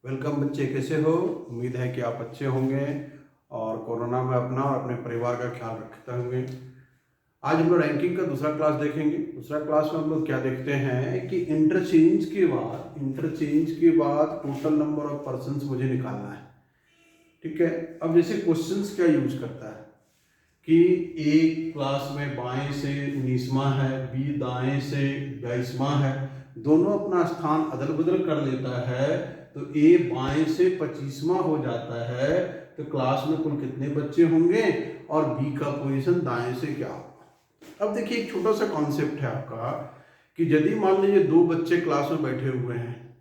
Welcome बच्चे, कैसे हो? उम्मीद है कि आप अच्छे होंगे और कोरोना में अपना और अपने परिवार का ख्याल रखते होंगे। आज हम लोग रैंकिंग का दूसरा क्लास देखेंगे। दूसरा क्लास में हम लोग क्या देखते हैं कि इंटरचेंज के बाद टोटल नंबर ऑफ पर्सन्स मुझे निकालना है। ठीक है। अब जैसे क्वेश्चंस क्या यूज करता है कि ए क्लास में बाएं से 19वां है, बी दाएं से 22वां है, दोनों अपना स्थान अदल बदल कर लेता है, तो ए बाएं से 25वां हो जाता है, तो क्लास में कुल कितने बच्चे होंगे और बी का पोजीशन दाएं से क्या होगा। अब देखिए, एक छोटा सा कॉन्सेप्ट है आपका कि यदि मान लीजिए दो बच्चे क्लास में बैठे हुए हैं,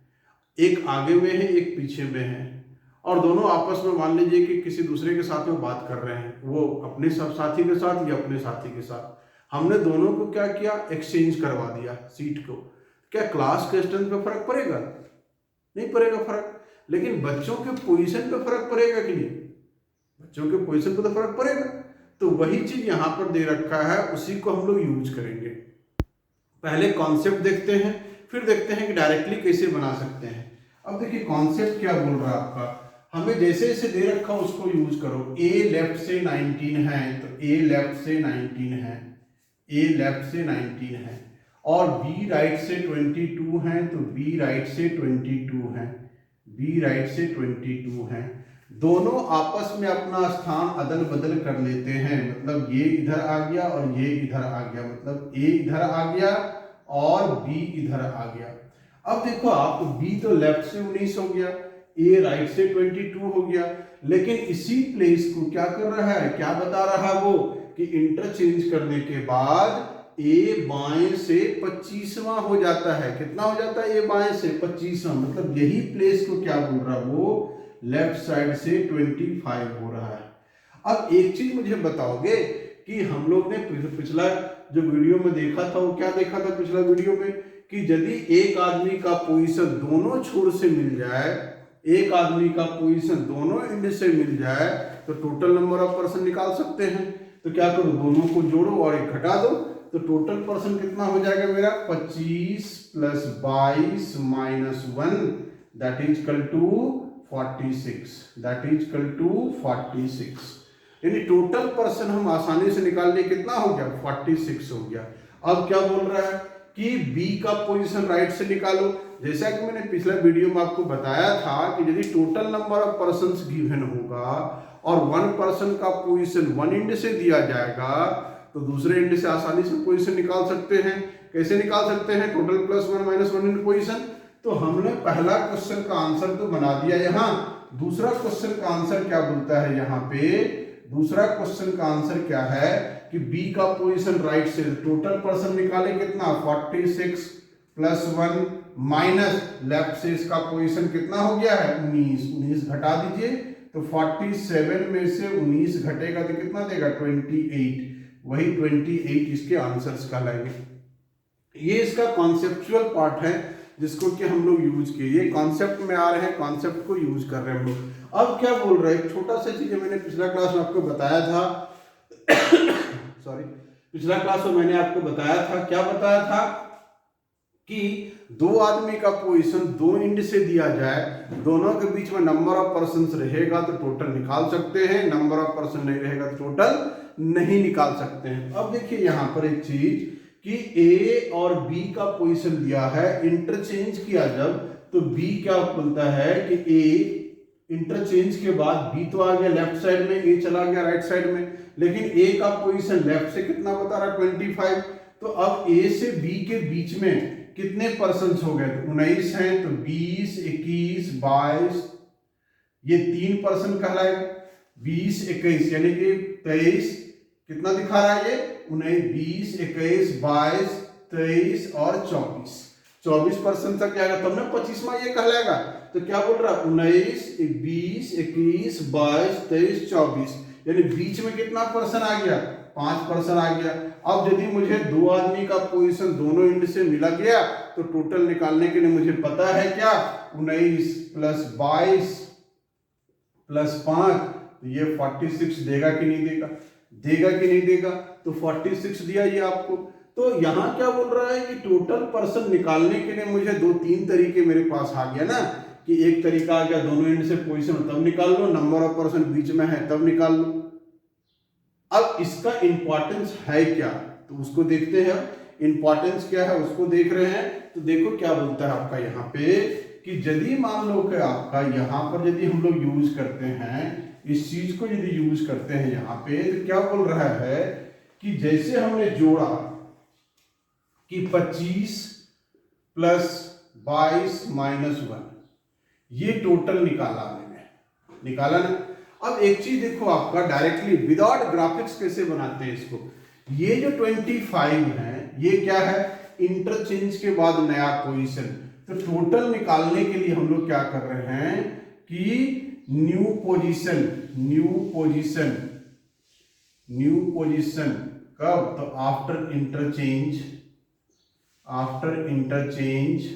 एक आगे में है एक पीछे में है, और दोनों आपस में मान लीजिए कि किसी दूसरे के साथ में बात कर रहे हैं, वो अपने सब साथी के साथ या अपने साथी के साथ, हमने दोनों को क्या किया, एक्सचेंज करवा दिया सीट को। क्या क्लास के स्ट्रेंथ पे फर्क पड़ेगा? नहीं पड़ेगा फर्क। लेकिन बच्चों के पोजीशन पे फर्क पड़ेगा कि नहीं? बच्चों के पोजीशन पे तो फर्क पड़ेगा। तो वही चीज यहां पर दे रखा है, उसी को हम लोग यूज करेंगे। पहले कॉन्सेप्ट देखते हैं, फिर देखते हैं कि डायरेक्टली कैसे बना सकते हैं। अब देखिए कॉन्सेप्ट क्या बोल रहा है आपका, हमें जैसे जैसे दे रखा उसको यूज करो। ए लेफ्ट से 19 है तो ए लेफ्ट से 19 है, ए लेफ्ट से 19 है, और बी राइट से 22 है तो बी राइट से 22 है, बी राइट से 22 है। दोनों आपस में अपना स्थान अदल बदल कर लेते हैं, मतलब ये इधर आ गया और ये इधर आ गया, मतलब ए इधर आ गया और बी इधर आ गया। अब देखो आप, बी तो लेफ्ट से 19 हो गया, ए राइट से 22 हो गया, लेकिन इसी प्लेस को क्या कर रहा है, क्या बता रहा है वो, कि इंटरचेंज करने के बाद ए बाएं से 25वां हो जाता है। कितना हो जाता है? ए बाएं से 25वां, मतलब यही प्लेस को क्या बोल रहा है वो, लेफ्ट साइड से 25 हो रहा है। अब एक चीज मुझे बताओगे कि हम लोग ने पिछला जो वीडियो में देखा था, वो क्या देखा था पिछला वीडियो में, कि यदि एक आदमी का पोजीशन दोनों छोर से मिल जाए, एक आदमी का पोजीशन दोनों एंड से मिल जाए, तो टोटल नंबर ऑफ पर्सन निकाल सकते हैं। तो क्या करो, दोनों को जोड़ो और एक घटा दो, तो टोटल पर्सन कितना हो जाएगा मेरा, 25 plus 22 minus 1, that is equal to 46, that is equal to 46। यानी टोटल पर्सन हम आसानी से निकाल लिए, कितना हो गया, 46 हो गया। अब क्या बोल रहा है कि बी का पोजीशन राइट से निकालो। जैसा कि मैंने पिछला वीडियो में आपको बताया था कि यदि total number of persons given होगा और वन पर्सन का पोजीशन वन एंड से दिया जाएगा, तो दूसरे एंड से आसानी से पोजीशन निकाल सकते हैं। कैसे निकाल सकते हैं? टोटल प्लस 1 माइनस 1 इन पोजीशन। तो हमने पहला क्वेश्चन का आंसर तो बना दिया यहां। दूसरा क्वेश्चन का आंसर क्या बोलता है यहाँ पे, दूसरा क्वेश्चन का आंसर क्या है कि बी का पोजीशन राइट से, टोटल पर्सन निकाले कितना, 46 प्लस 1 माइनस लेफ्ट से इसका पोजीशन कितना हो गया है, 19 घटा दीजिए, तो 47 में से 19 घटेगा तो कितना देगा, 28। वही 28 इसके आंसर्स कहलाएंगे। ये इसका कॉन्सेप्चुअल पार्ट है जिसको कि हम लोग यूज किए, ये कॉन्सेप्ट में आ रहे हैं, कॉन्सेप्ट को यूज कर रहे हैं हम लोग। अब क्या बोल रहे हैं, एक छोटा सा चीज मैंने पिछला क्लास में आपको बताया था सॉरी, पिछला क्लास में मैंने आपको बताया था, क्या बताया था कि दो आदमी का पोजीशन दो एंड से दिया जाए, दोनों के बीच में नंबर ऑफ पर्सन्स रहेगा तो टोटल निकाल सकते हैं, नंबर ऑफ पर्सन नहीं रहेगा तो टोटल नहीं निकाल सकते हैं। अब देखिए यहां पर एक चीज कि ए और बी का पोजीशन दिया है, इंटरचेंज किया जब, तो बी क्या बोलता है कि ए इंटरचेंज के बाद बी तो आ गया लेफ्ट साइड में, ए चला गया राइट साइड में, लेकिन ए का पोजीशन लेफ्ट से कितना बता रहा, 25। तो अब ए से बी के बीच में कितने पर्सन हो गए, तो 19 है, तो 20, 21, 22, ये 3 पर्सन कहलाएगा। 20, 21 यानी कि 23, कितना दिखा रहा है ये, 20, 21, 22, 23 और 24 पर्सन तक जाएगा, तब ना 25वां ये कहलाएगा। तो क्या बोल रहा है, 19, 20, 21, 22, 23, 24, यानी बीच में कितना पर्सन आ गया, 5 पर्सन आ गया। अब यदि मुझे दो आदमी का पोजीशन दोनों एंड से मिला गया, तो टोटल निकालने के लिए मुझे पता है क्या, 19 प्लस 22 प्लस 5, तो ये 46 देगा कि नहीं देगा, देगा कि नहीं देगा, तो 46 दिया ये आपको। तो यहां क्या बोल रहा है कि टोटल पर्सन निकालने के लिए मुझे 2-3 तरीके मेरे पास आ गया ना, कि एक तरीका आ गया दोनों एंड से पोजीशन तब निकाल लो, नंबर ऑफ पर्सन बीच में है तब निकाल लो। अब इसका इंपॉर्टेंस है क्या, तो उसको देखते हैं। इंपॉर्टेंस क्या है उसको देख रहे हैं। तो देखो क्या बोलता है आपका यहाँ पे कि यदि मान लो कि आपका यहाँ पर यदि हम लोग यूज करते हैं इस चीज को, यदि यूज करते हैं यहाँ पे, तो क्या बोल रहा है कि जैसे हमने जोड़ा कि 25 प्लस 22 माइनस 1, ये टोटल निकाला मैंने, निकाला ना। अब एक चीज देखो आपका डायरेक्टली विदाउट ग्राफिक्स कैसे बनाते हैं इसको। ये जो 25 है ये क्या है, इंटरचेंज के बाद नया पोजीशन। तो टोटल निकालने के लिए हम लोग क्या कर रहे हैं कि new position, new position, new position कब, तो after interchange, after interchange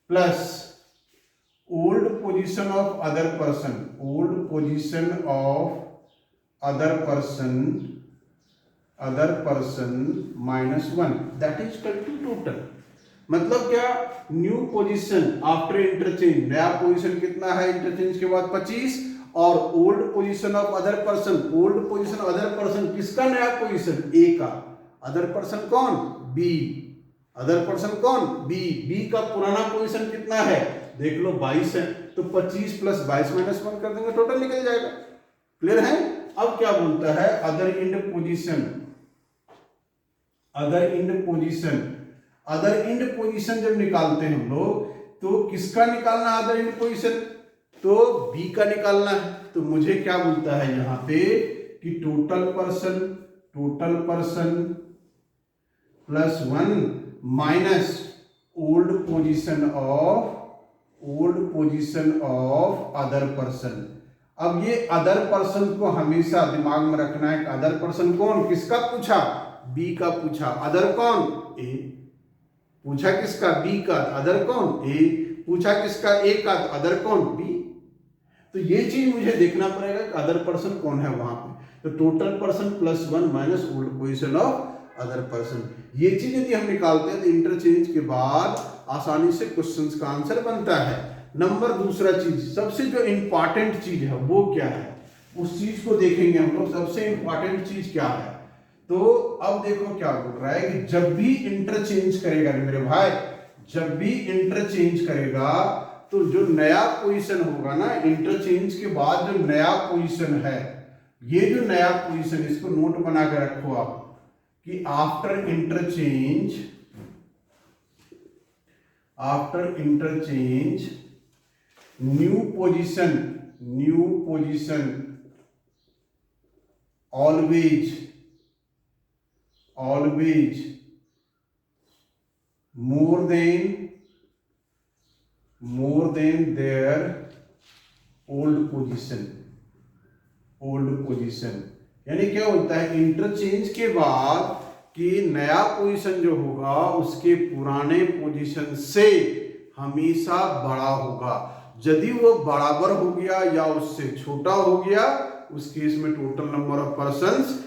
plus old position of other person, old position of other person, other person minus 1, that is equal to total. मतलब क्या, न्यू पोजीशन आफ्टर इंटरचेंज, नया position कितना है interchange के बाद 25, और old position of other person, old position of other person किसका नया पोजीशन, ए का, अदर पर्सन कौन, बी, अदर पर्सन कौन, बी, बी का पुराना पोजीशन कितना है देख लो 22 है, तो 25 प्लस 22 माइनस 1 कर देंगे, टोटल निकल जाएगा। क्लियर है। अब क्या बोलता है, other end position, other end position, other end position जब निकालते हैं हम लोग तो किसका निकालना है अदर इंड पोजीशन, तो बी का निकालना है। तो मुझे क्या बोलता है यहां पे कि total person, total person plus 1 minus old position of, old position of other person. अब ये अदर पर्सन को हमेशा दिमाग में रखना है। अदर पर्सन कौन, किसका पूछा, बी का पूछा, अदर कौन, ए, पूछा किसका, बी का, अदर कौन, ए, पूछा किसका, ए का, अदर कौन, बी। तो ये चीज मुझे देखना पड़ेगा कि अदर पर्सन कौन है वहां पे। तो total person plus 1 minus old position of other person, ये चीज यदि हम निकालते हैं तो इंटरचेंज के बाद आसानी से क्वेश्चंस का आंसर बनता है। नंबर दूसरा चीज, सबसे जो इंपॉर्टेंट चीज है वो क्या है, उस चीज को देखेंगे हम लोग। सबसे इंपॉर्टेंट चीज क्या है, तो अब देखो क्या बोल रहा है कि जब भी इंटरचेंज करेगा मेरे भाई, जब भी इंटरचेंज करेगा तो जो नया पोजीशन होगा ना, इंटरचेंज के बाद जो नया पोजीशन है, ये जो नया पोजीशन, इसको नोट बना के रखो आप कि after interchange, after interchange new position, new position always, always more than their old position, old position। यानी क्या होता है, इंटरचेंज के बाद कि नया पोजीशन जो होगा उसके पुराने पोजीशन से हमेशा बड़ा होगा। यदि वो बराबर हो गया या उससे छोटा हो गया, उस केस में टोटल नंबर ऑफ पर्सन्स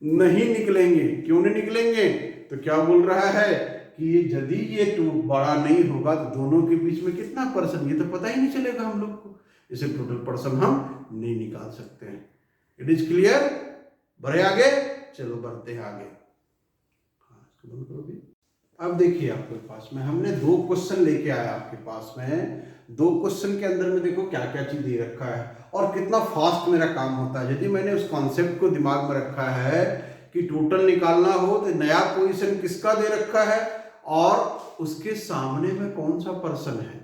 नहीं निकलेंगे। क्यों नहीं निकलेंगे, तो क्या बोल रहा है कि यदि ये बड़ा नहीं होगा तो दोनों के बीच में कितना पर्सन, ये तो पता ही नहीं चलेगा हम लोग को, इसे टोटल पर्सन हम नहीं निकाल सकते हैं। It is clear. बढ़े आगे, चलो बढ़ते हैं आगे। अब देखिए आपके पास में हमने 2 क्वेश्चन लेके आया आपके पास में। 2 क्वेश्चन के अंदर में देखो क्या क्या चीज दे रखा है और कितना फास्ट मेरा काम होता है। यदि मैंने उस कॉन्सेप्ट को दिमाग में रखा है कि टोटल निकालना हो तो नया पोजीशन किसका दे रखा है और उसके सामने में कौन सा पर्सन है,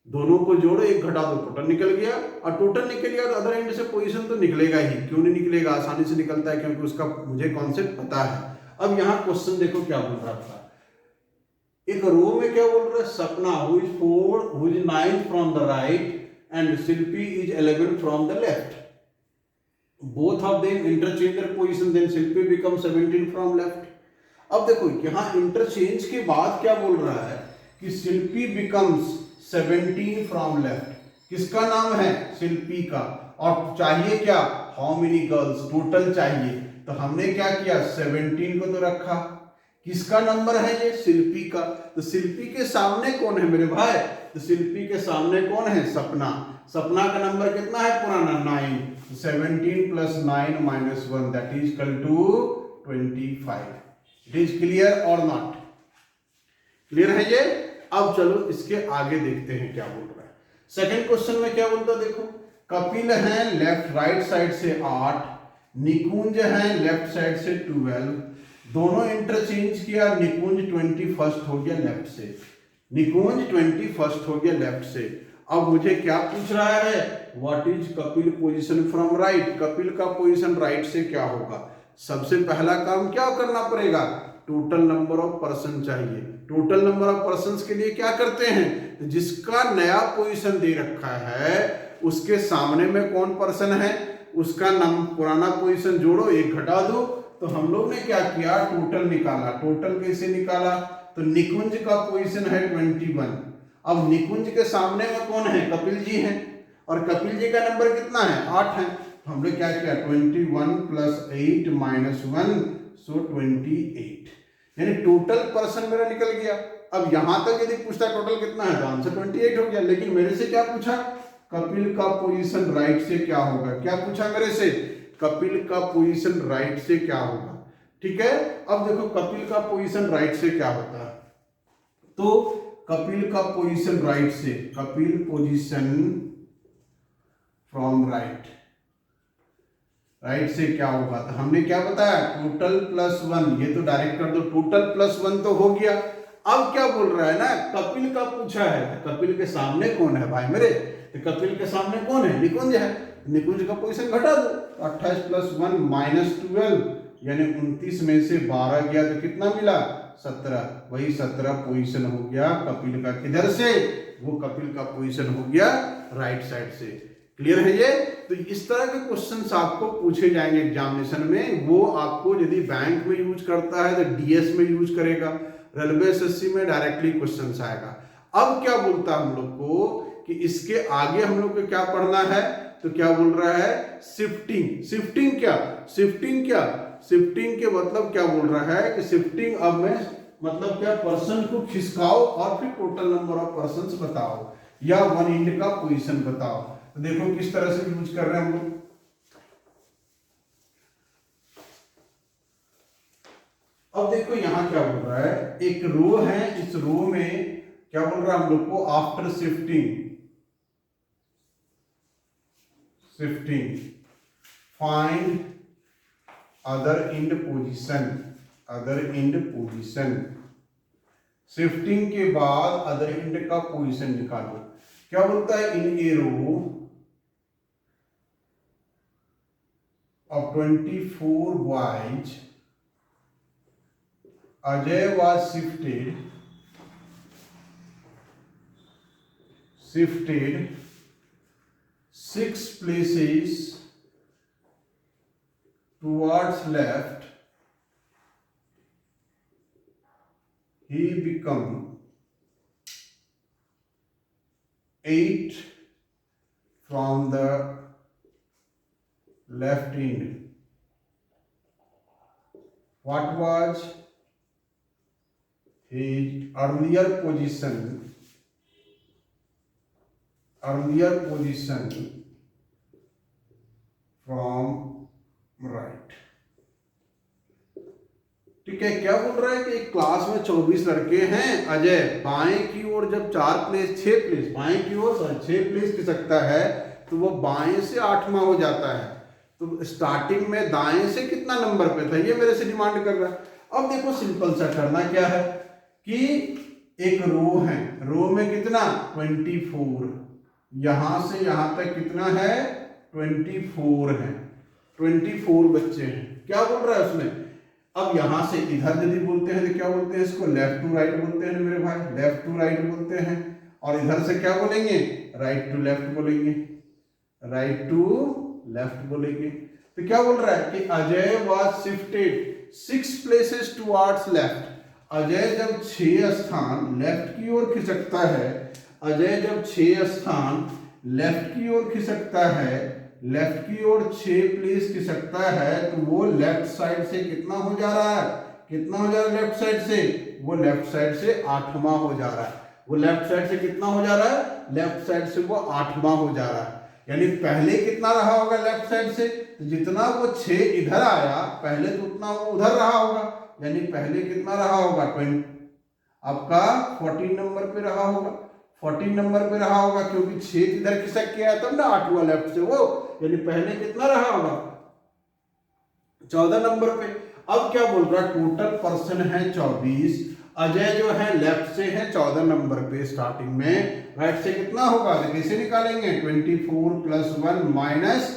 दोनों को जोड़ो, एक घटा दो, टोटल निकल गया। और टोटल निकल गया तो अदर एंड से पोजीशन तो निकलेगा ही। क्यों नहीं निकलेगा, आसानी से निकलता है क्योंकि उसका मुझे कॉन्सेप्ट पता है। अब यहाँ क्वेश्चन देखो क्या बोल रहा था, एक रो में क्या बोल रहा है, Sapna who is 4 who is 9 from the right and Shilpi is 11 from the left, both of them interchange their position, then Shilpi become 17 from left. अब देखो यहाँ इंटरचेंज के बाद क्या बोल रहा है कि शिल्पी बिकम्स 17 फ्रॉम लेफ्ट। किसका नाम है, शिल्पी का। और चाहिए क्या, हाउ मेनी गर्ल्स, टोटल चाहिए। तो हमने क्या किया, 17 को तो रखा, किसका नंबर है ये? शिल्पी का। तो शिल्पी के सामने कौन है मेरे भाई? तो शिल्पी के सामने कौन है? सपना। सपना का नंबर कितना है पुराना? 9। 17 + 9 - 1 that is equal to 25। It is clear और नॉट? क्लियर है ये? अब चलो इसके आगे देखते हैं क्या बोल रहा है। सेकंड क्वेश्चन में क्या बोलता है देखो, कपिल है लेफ्ट राइट साइड से 8, निकुंज है लेफ्ट साइड से 12, दोनों इंटरचेंज किया, निकुंज 21 हो गया लेफ्ट से, निकुंज 21 हो गया लेफ्ट से। अब मुझे क्या पूछ रहा है? What is Kapil position from right? Kapil का पोजीशन राइट से क्या होगा? सबसे पहला काम क्या करना पड़ेगा? टोटल नंबर ऑफ पर्सन चाहिए। टोटल नंबर ऑफ पर्सन के लिए क्या करते हैं? तो जिसका नया पोजीशन दे रखा है उसके सामने में कौन पर्सन है उसका नाम पुराना पोजीशन जोड़ो, एक घटा दो। तो हम लोग ने क्या किया? टोटल निकाला। टोटल कैसे निकाला? तो निकुंज का पोजीशन है 21। अब निकुंज के सामने में कौन है? कपिल जी हैं, और कपिल जी का नंबर कितना है? 8 है। तो हम लोग क्या किया? 21 + 8 - 1 सो 28, यानी टोटल पर्सन मेरा निकल गया। अब यहां तक यदि पूछता टोटल कितना है तो आंसर 28 हो गया। लेकिन मेरे से क्या पूछा? कपिल का पोजीशन राइट से क्या होगा? क्या पूछा मेरे से? कपिल का पोजीशन राइट से क्या होगा? ठीक है। अब देखो कपिल का पोजीशन राइट से क्या होता है। तो कपिल का पोजीशन राइट से, Kapil position from right, right से क्या होगा? तो हमने क्या बताया? टोटल +1। ये तो डायरेक्ट कर दो, टोटल +1 तो हो गया। अब क्या बोल रहा है ना, कपिल का पूछा है। तो कपिल के सामने कौन है भाई मेरे? तो कपिल के सामने कौन है? निकुंज है। निकुंज का पोजीशन घटा दो। 28 + 1 - 12 यानी 29 में से 12 गया तो कितना मिला? 17। वही 17 पोजीशन हो गया कपिल का। किधर से? वो कपिल का पोजीशन हो गया राइट साइड से। क्लियर है ये? तो इस तरह के क्वेश्चंस आपको पूछे जाएंगे एग्जामिनेशन में। वो आपको यदि बैंक में यूज करता है तो डीएस में यूज करेगा, रेलवे एसएससी में डायरेक्टली क्वेश्चंस आएगा। अब क्या बोलता है हम लोग को कि इसके आगे हम लोग को क्या पढ़ना है? तो क्या बोल रहा है? शिफ्टिंग। शिफ्टिंग क्या? शिफ्टिंग क्या? शिफ्टिंग के मतलब क्या बोल रहा है कि शिफ्टिंग अब मैं मतलब क्या, पर्सन को खिसकाओ और फिर टोटल नंबर ऑफ पर्संस बताओ या वन इंड का पोजीशन बताओ। तो देखो किस तरह से यूज कर रहे हैं हम लोग। अब देखो यहां क्या बोल रहा है, एक रो है, इस रो में क्या बोल रहा है हम लोग को? After shifting, shifting find other end position, other end position. Shifting के बाद अदर इंड का पोजीशन निकालो। क्या बोलता है? इन ए रो of 24 boys, Ajay was shifted 6 places towards left. He become 8 from the left end. What was his earlier position from right? ठीक है। क्या बोल रहा है कि एक क्लास में 24 लड़के हैं। अजय बाएं की ओर जब 6 प्लेस बाएं की ओर 6 प्लेस खिसकता है तो वो बाएं से 8वां हो जाता है। तो स्टार्टिंग में दाएं से कितना नंबर पे था ये मेरे से डिमांड कर रहा है। अब देखो सिंपल सा करना क्या है कि एक रो है, रो में कितना? 24, यहां से यहां तक कितना है? 24 है, 24 बच्चे हैं। क्या बोल रहा है उसमें? अब यहां से इधर यदि बोलते हैं तो क्या बोलते हैं इसको? लेफ्ट टू राइट बोलते हैं मेरे भाई, लेफ्ट टू राइट बोलते हैं। और इधर से क्या बोलेंगे? राइट टू लेफ्ट बोलेंगे, राइट टू लेफ्ट बोलेंगे। तो क्या बोल रहा है कि Ajay was shifted 6 places towards left. Ajay जब 6 स्थान लेफ्ट की ओर खिसकता है, अजय जब 6 स्थान लेफ्ट की ओर खिसकता है, लेफ्ट की ओर 6 प्लेस खिसकता है, तो वो लेफ्ट साइड से कितना हो जा रहा है? कितना हो जा रहा है लेफ्ट साइड से, वो लेफ्ट साइड से 8वां हो जा रहा है। वो लेफ्ट साइड से कितना हो जा रहा है, लेफ्ट साइड से वो 8वां हो जा रहा है। यानी पहले कितना रहा होगा लेफ्ट साइड से, तो जितना वो 6 इधर आया पहले तो उतना वो उधर रहा होगा, यानी पहले कितना रहा होगा 20, आपका 14 नंबर पे रहा होगा, 14 नंबर पे रहा होगा, क्योंकि 6 इधर खिसक के आया तब ना 8वां लेफ्ट से वो, यानी पहले कितना रहा होगा 14 नंबर पे। अब क्या बोल रहा है, टोटल पर्सन है 24, अजय जो है लेफ्ट से है 14 नंबर पे स्टार्टिंग में, राइट से कितना होगा, तो कैसे निकालेंगे, 24 + 1 माइनस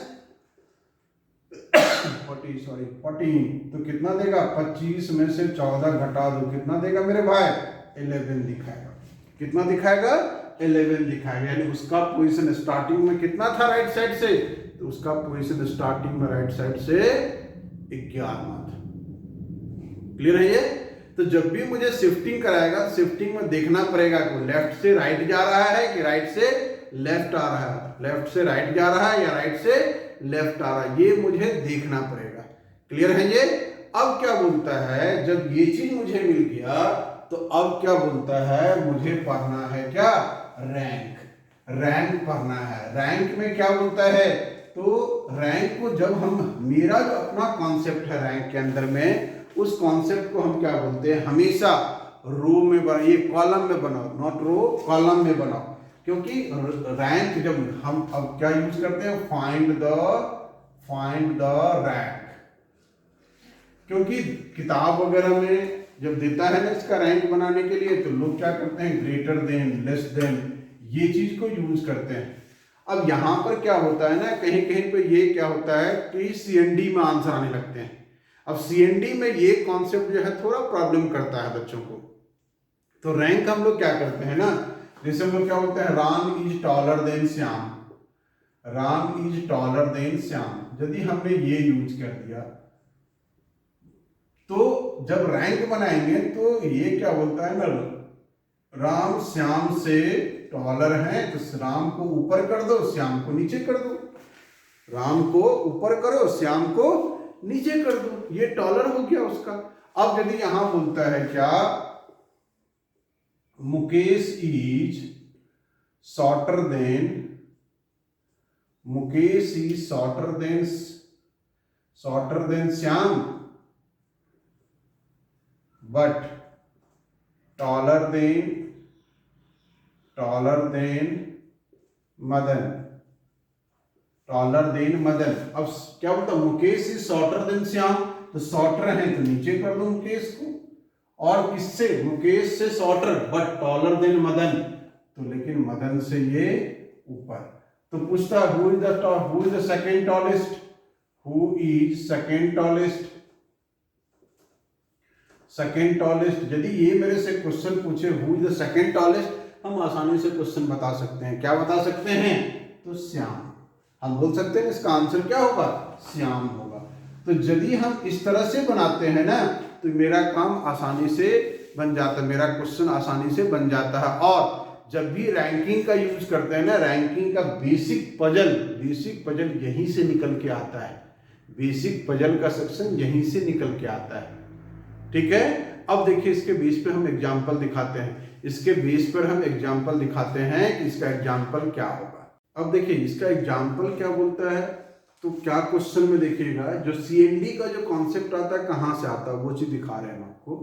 14, तो कितना देगा, 25 में से 14 घटा दो, कितना देगा मेरे भाई, 11 दिखाएगा। कितना दिखाएगा, 11 दिखाएगा। यानी उसका पोजीशन स्टार्टिंग में कितना था राइट साइड से, तो उसका पोजीशन स्टार्टिंग में राइट साइड से 11वां था। क्लियर है ये। तो जब भी मुझे शिफ्टिंग कराएगा, शिफ्टिंग में देखना पड़ेगा कि लेफ्ट से राइट जा रहा है कि राइट से लेफ्ट आ रहा है, लेफ्ट से राइट जा रहा है या राइट से लेफ्ट आ रहा है, ये मुझे देखना पड़ेगा। क्लियर है ये। अब क्या बोलता है, जब ये चीज मुझे मिल गया तो अब क्या बोलता है, मुझे पढ़ना है क्या, रैंक। रैंक पढ़ना है। रैंक में क्या बोलता है, तो रैंक को जब हम, मेरा जो अपना कॉन्सेप्ट है रैंक के अंदर में, उस कॉन्सेप्ट को हम क्या बोलते हैं, हमेशा रो में बनाओ, ये कॉलम में बनाओ, नॉट रो, कॉलम में बनाओ। क्योंकि रैंक जब हम अब क्या यूज करते हैं, फाइंड द रैंक, क्योंकि किताब वगैरह में जब देता है ना इसका रैंक बनाने के लिए, तो लोग क्या करते हैं, ग्रेटर देन, लेस देन, ये चीज को यूज करते हैं। अब यहां पर क्या होता है ना, कहीं कहीं पे ये क्या होता है कि सीएनडी में आंसर आने लगते हैं। अब सीएनडी में ये कॉन्सेप्ट जो है थोड़ा प्रॉब्लम करता है बच्चों को। तो रैंक हम लोग क्या करते हैं ना, जैसे हम लोग क्या बोलते हैं, Ram is taller than Shyam, Ram is taller than Shyam. यदि हमने ये यूज कर दिया तो जब रैंक बनाएंगे तो ये क्या बोलता है ना, राम श्याम से टॉलर है, तो राम को ऊपर कर दो, श्याम को नीचे कर दो। राम को ऊपर करो, श्याम को नीचे कर दो, ये टॉलर हो गया उसका। अब यदि यहां बोलता है क्या, Mukesh is shorter than, Mukesh is shorter than Shyam but taller than Madan, taller than Madan. अब क्या बोलता, Mukesh is shorter than Shyam, तो शॉर्टर है तो नीचे कर दो मुकेश को, और किससे, मुकेश से shorter but taller than Madan, तो लेकिन मदन से ये ऊपर। तो पूछता who is the second tallest, who is second tallest, second tallest. यदि ये मेरे से क्वेश्चन पूछे who is the second tallest, हम आसानी से क्वेश्चन बता सकते हैं। क्या बता सकते हैं, तो श्याम। हम बोल सकते हैं इसका आंसर क्या होगा, श्याम होगा। तो यदि हम इस तरह से बनाते हैं ना, तो मेरा काम आसानी से बन जाता है, मेरा क्वेश्चन आसानी से बन जाता है। और जब भी रैंकिंग का यूज करते हैं ना, रैंकिंग का बेसिक पजल यहीं से निकल के आता है, बेसिक पजल का सेक्शन यहीं से निकल के आता है। ठीक है। अब देखिए इसके बेस पे हम एग्जाम्पल दिखाते हैं, इसके बेस पर हम एग्जाम्पल दिखाते हैं कि इसका एग्जाम्पल क्या होगा। अब देखिए इसका एग्जाम्पल क्या बोलता है, तो क्या क्वेश्चन में देखिएगा, जो सीएनडी का जो कॉन्सेप्ट आता है कहाँ से आता है वो चीज दिखा रहे हैं हम आपको।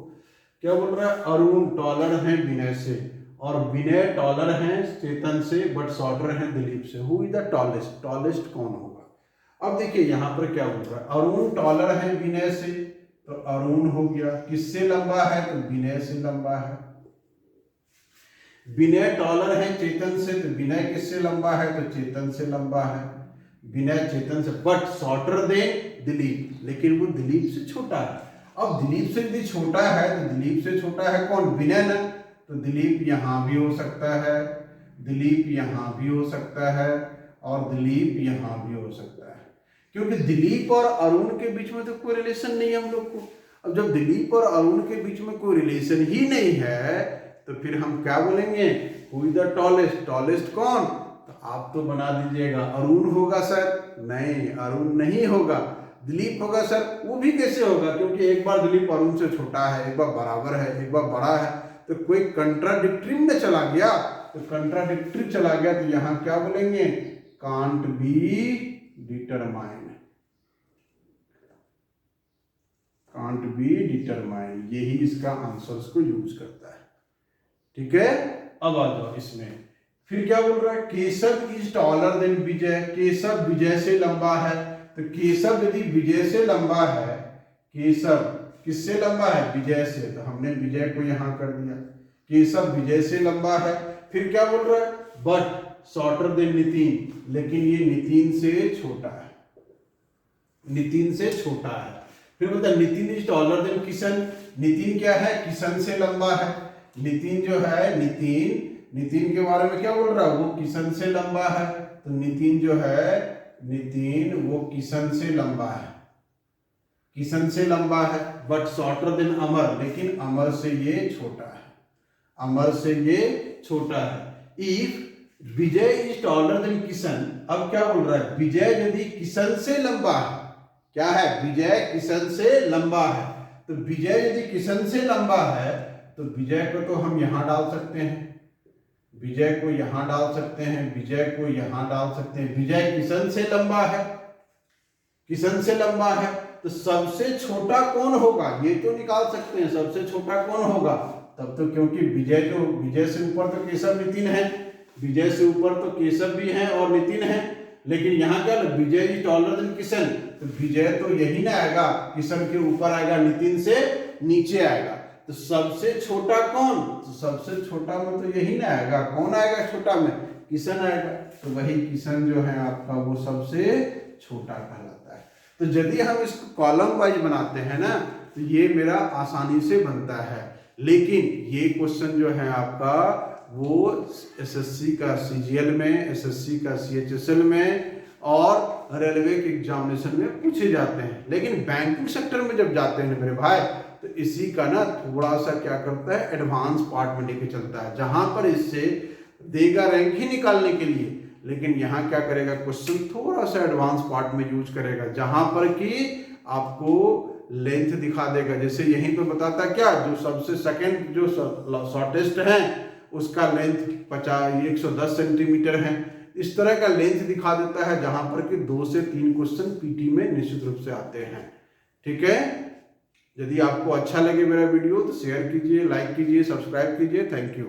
क्या बोल रहा है, अरुण टॉलर है विनय से, और विनय टॉलर है चेतन से बट शॉर्टर है दिलीप से। Who is the tallest, tallest कौन होगा। अब देखिए यहाँ पर क्या बोल रहा है, अरुण टॉलर है विनय से, तो अरुण हो गया, किससे लंबा है, तो विनय से लंबा है। विनय टॉलर है चेतन से, तो विनय किससे लंबा है, तो चेतन से लंबा है। विनय चेतन से बट शॉर्टर देन दिलीप, लेकिन वो दिलीप से छोटा है। अब दिलीप से यदि छोटा है तो दिलीप से छोटा है कौन, विनय ना, तो दिलीप यहां भी हो सकता है, दिलीप यहां भी हो सकता है, और दिलीप यहां भी हो सकता है, क्योंकि दिलीप और अरुण के बीच में तो कोई रिलेशन नहीं है हम लोग को। अब जब दिलीप और अरुण के बीच में कोई रिलेशन ही नहीं है, तो फिर हम क्या बोलेंगे, who is the tallest, tallest कौन, तो आप तो बना दीजिएगा अरुण होगा सर, नहीं अरुण नहीं होगा। दिलीप होगा सर, वो भी कैसे होगा, क्योंकि एक बार दिलीप अरुण से छोटा है, एक बार बराबर है, एक बार बड़ा है, तो कोई कंट्राडिक्टरी में चला गया, तो कंट्राडिक्टरी चला गया तो यहां क्या बोलेंगे, can't be determined, can't be determined, यही इसका आंसर्स को यूज करता है। ठीक है, अब आ जाओ इसमें, फिर क्या बोल रहा है, केशव इज टॉलर देन विजय, केशव विजय से लंबा है, तो केशव यदि विजय से लंबा है, केशव किससे लंबा है, विजय से, तो हमने विजय को यहां कर दिया, केशव विजय से लंबा है। फिर क्या बोल रहा है, बट शॉर्टर देन नितिन, लेकिन ये नितिन से छोटा है, नितिन से छोटा है। फिर बोलता है Nitin is taller than Kishan, Nitin क्या है, किशन से लंबा है, नितिन जो है, नितिन के बारे में क्या बोल रहा है, वो किशन से लंबा है, तो नितिन जो है, नितिन वो किशन से लंबा है, किशन से लंबा है, बट शॉर्टर देन अमर, लेकिन अमर से ये छोटा है, अमर से ये छोटा है। If Vijay is taller than Kishan, अब क्या बोल रहा है, विजय यदि किशन से लंबा है, क्या है, विजय किशन से लंबा है, तो विजय यदि किशन से लंबा है तो विजय को तो हम यहां डाल सकते हैं, विजय को यहां डाल सकते हैं, विजय को यहां डाल सकते हैं, विजय किशन से लंबा है, किशन से लंबा है, तो सबसे छोटा कौन होगा, ये तो निकाल सकते हैं, सबसे छोटा कौन होगा, तब तो क्योंकि विजय जो, विजय से ऊपर तो केशव नितिन है, विजय से ऊपर तो केशव भी है और नितिन है, लेकिन यहाँ क्या, विजय इज टॉलर देन किशन, तो विजय तो यही ना आएगा, किशन के ऊपर आएगा, नितिन से नीचे आएगा, तो सबसे छोटा कौन, तो सबसे छोटा में तो यही ना आएगा, कौन आएगा छोटा में, किशन आएगा, तो वही किशन जो है आपका वो सबसे छोटा कहलाता है। तो यदि हम इसको कॉलम वाइज बनाते हैं ना, तो ये मेरा आसानी से बनता है, लेकिन ये क्वेश्चन जो है आपका वो एसएससी का सीजीएल में, एसएससी का सीएचएसएल में और रेलवे के एग्जामिनेशन में पूछे जाते हैं, लेकिन बैंकिंग सेक्टर में जब जाते हैं मेरे भाई, तो इसी का ना थोड़ा सा क्या करता है, एडवांस पार्ट में लेके चलता है, जहां पर इससे देगा रैंक ही निकालने के लिए, लेकिन यहाँ क्या करेगा, क्वेश्चन थोड़ा सा एडवांस पार्ट में यूज करेगा, जहां पर कि आपको लेंथ दिखा देगा। जैसे यहीं पे बताता क्या, जो सबसे सेकंड जो शॉर्टेस्ट है उसका लेंथ 110 सेंटीमीटर है, इस तरह का लेंथ दिखा देता है, जहां पर कि 2 से 3 क्वेश्चन पीटी में निश्चित रूप से आते हैं। ठीक है, यदि आपको अच्छा लगे मेरा वीडियो तो शेयर कीजिए, लाइक कीजिए, सब्सक्राइब कीजिए। Thank you.